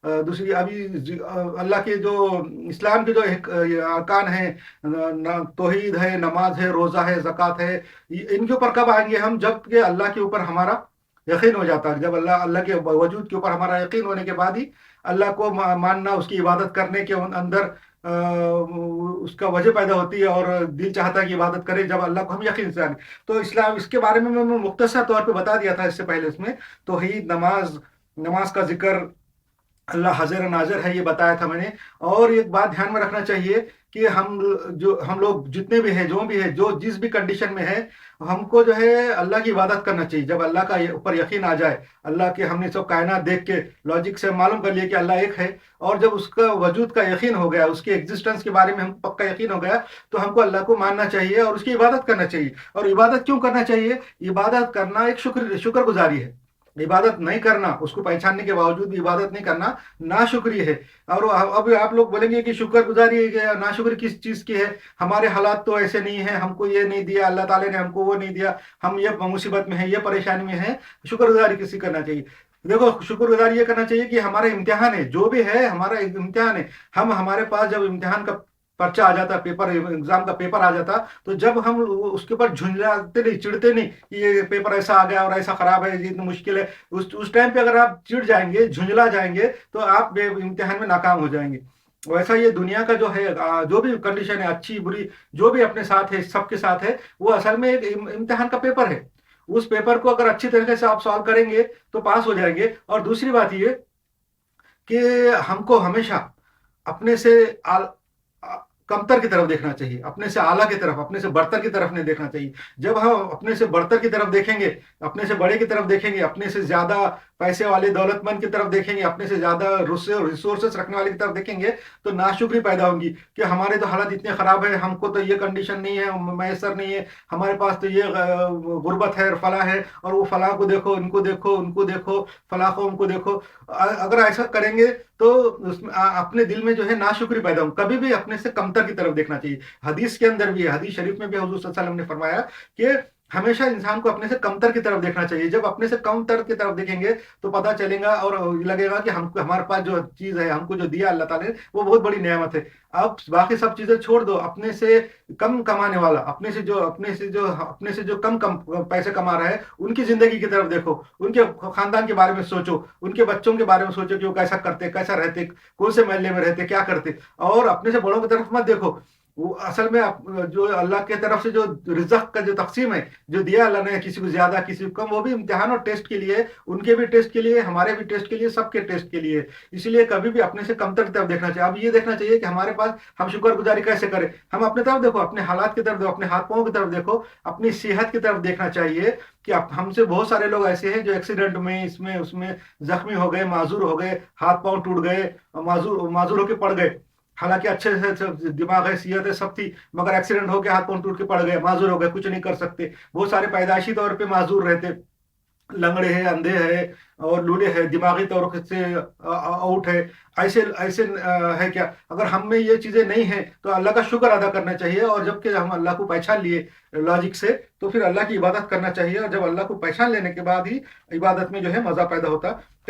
دوسری ابھی اللہ کے جو اسلام کے جو ارکان ہیں، توحید ہے، نماز ہے، روزہ ہے، زکوٰۃ ہے، ان کے اوپر کب آئیں گے ہم؟ جب کہ اللہ کے اوپر ہمارا یقین ہو جاتا ہے، جب اللہ کے وجود کے اوپر ہمارا یقین ہونے کے بعد ہی اللہ کو ماننا، اس کی عبادت کرنے کے اندر اس کا وجہ پیدا ہوتی ہے، اور دل چاہتا ہے کہ عبادت کرے جب اللہ کو ہم یقین سے جانیں۔ تو اسلام اس کے بارے میں میں مختصر طور پہ بتا دیا تھا اس سے پہلے، اس میں توحید، نماز کا ذکر، اللہ حاضر ناظر ہے، یہ بتایا تھا میں نے۔ اور ایک بات دھیان میں رکھنا چاہیے کہ ہم لوگ جتنے بھی ہیں، جو بھی ہے، جو جس بھی کنڈیشن میں ہے، ہم کو جو ہے اللہ کی عبادت کرنا چاہیے جب اللہ کا اوپر یقین آ جائے۔ اللہ کے ہم نے سب کائنات دیکھ کے لاجک سے معلوم کر لیا کہ اللہ ایک ہے، اور جب اس کا وجود کا یقین ہو گیا، اس کے ایگزسٹنس کے بارے میں ہم پکا یقین ہو گیا، تو ہم کو اللہ کو ماننا چاہیے اور اس کی عبادت کرنا چاہیے۔ اور عبادت کیوں کرنا چاہیے؟ عبادت کرنا ایک شکر گزاری ہے۔ عبادت نہیں کرنا، اس کو پہچاننے کے باوجود بھی عبادت نہیں کرنا، ناشکری ہے۔ اور اب آپ لوگ بولیں گے کہ شکر گزاری ہے، ناشکری کس چیز کی ہے؟ ہمارے حالات تو ایسے نہیں ہیں، ہم کو یہ نہیں دیا، اللہ تعالیٰ نے ہم کو وہ نہیں دیا، ہم یہ مصیبت میں ہیں، یہ پریشانی میں ہیں۔ شکر گزاری کسی کرنا چاہیے؟ دیکھو، شکر گزاری یہ کرنا چاہیے کہ ہمارا امتحان ہے، جو بھی ہے ہمارا امتحان ہے۔ ہمارے پاس جب امتحان کا پرچہ آ جاتا، ایگزام کا پیپر آ جاتا، تو جب ہم اس کے اوپر جھنجھلاتے نہیں، چڑھتے نہیں کہ یہ پیپر ایسا آ گیا اور ایسا خراب ہے، یہ اتنی مشکل ہے، اس ٹائم پہ اگر آپ چڑ جائیں گے، جھنجلا جائیں گے، تو آپ امتحان میں ناکام ہو جائیں گے۔ ویسا یہ دنیا کا جو ہے، جو بھی کنڈیشن ہے، اچھی بری، جو بھی اپنے ساتھ ہے، سب کے ساتھ ہے، وہ اصل میں ایک امتحان کا پیپر ہے۔ اس پیپر کو اگر اچھی طریقے سے آپ سالو کریں گے تو پاس ہو جائیں گے۔ اور دوسری بات یہ کہ ہم کو ہمیشہ اپنے سے کمتر کی طرف دیکھنا چاہیے، اپنے سے اعلیٰ کی طرف، اپنے سے برتر کی طرف نہیں دیکھنا چاہیے۔ جب ہم اپنے سے برتر کی طرف دیکھیں گے، اپنے سے بڑے کی طرف دیکھیں گے، اپنے سے زیادہ پیسے والے دولت مند کی طرف دیکھیں گے، اپنے سے زیادہ ریسورسز رکھنے والے کی طرف دیکھیں گے، تو ناشکری پیدا ہوگی کہ ہمارے تو حالات اتنے خراب ہیں، ہم کو تو یہ کنڈیشن نہیں ہے، میسر نہیں ہے، ہمارے پاس تو یہ غربت ہے اور فلاں ہے، اور وہ فلاں کو دیکھو، ان کو دیکھو، ان کو دیکھو، فلاں قوم کو دیکھو۔ اگر ایسا کریں گے تو اس میں اپنے دل میں جو ہے ناشکری پیدا ہو۔ کبھی بھی اپنے سے کمتر کی طرف دیکھنا چاہیے۔ حدیث کے اندر بھی، حدیث شریف میں بھی حضور صلی اللہ علیہ وسلم نے فرمایا کہ ہمیشہ انسان کو اپنے سے کمتر کی طرف دیکھنا چاہیے۔ جب اپنے سے کمتر کی طرف دیکھیں گے تو پتہ چلے گا اور لگے گا کہ ہمارے پاس جو چیز ہے، ہم کو جو دیا اللہ تعالیٰ نے، وہ بہت بڑی نعمت ہے۔ اب باقی سب چیزیں چھوڑ دو، اپنے سے کم کمانے والا، اپنے سے جو کم پیسے کما رہا ہے، ان کی زندگی کی طرف دیکھو، ان کے خاندان کے بارے میں سوچو، ان کے بچوں کے بارے میں سوچو کہ وہ کیسا کرتے، کیسا رہتے، کون سے محلے میں رہتے، کیا کرتے۔ اور اپنے سے بڑوں کی طرف مت دیکھو۔ وہ اصل میں جو اللہ کی طرف سے جو رزق کا جو تقسیم ہے، جو دیا اللہ نے، کسی کو زیادہ کسی کو کم، وہ بھی امتحان اور ٹیسٹ کے لیے، ان کے بھی ٹیسٹ کے لیے، ہمارے بھی ٹیسٹ کے لیے، سب کے ٹیسٹ کے لیے۔ اس لیے کبھی بھی اپنے سے کمتر کی طرف دیکھنا چاہیے۔ اب یہ دیکھنا چاہیے کہ ہمارے پاس ہم شکر گزاری کیسے کریں۔ ہم اپنے طرف دیکھو، اپنے حالات کی طرف دیکھو، اپنے ہاتھ پاؤں کی طرف دیکھو، اپنی صحت کی طرف دیکھنا چاہیے کہ ہم سے بہت سارے لوگ ایسے ہیں جو ایکسیڈنٹ میں، اس میں زخمی ہو گئے، معذور ہو گئے، ہاتھ پاؤں ٹوٹ گئے، معذور ہو کے پڑ گئے۔ حالانکہ اچھے سے دماغ ہے، صحت ہے، سب تھی، مگر ایکسیڈنٹ ہو کے ہاتھ پاؤں ٹوٹ کے پڑ گئے، معذور ہو گئے، کچھ نہیں کر سکتے۔ بہت سارے پیدائشی طور پہ معذور رہتے، لنگڑے ہیں، اندھے ہیں اور لولے ہیں، دماغی طور سے آؤٹ ہے، ایسے ہے کیا؟ اگر ہم میں یہ چیزیں نہیں ہیں تو اللہ کا شکر ادا کرنا چاہیے، اور جب کہ ہم اللہ کو پہچان لیے لاجک سے، تو پھر اللہ کی عبادت کرنا چاہیے، اور جب اللہ کو پہچان لینے کے بعد ہی عبادت میں جو ہے مزہ پیدا ہوتا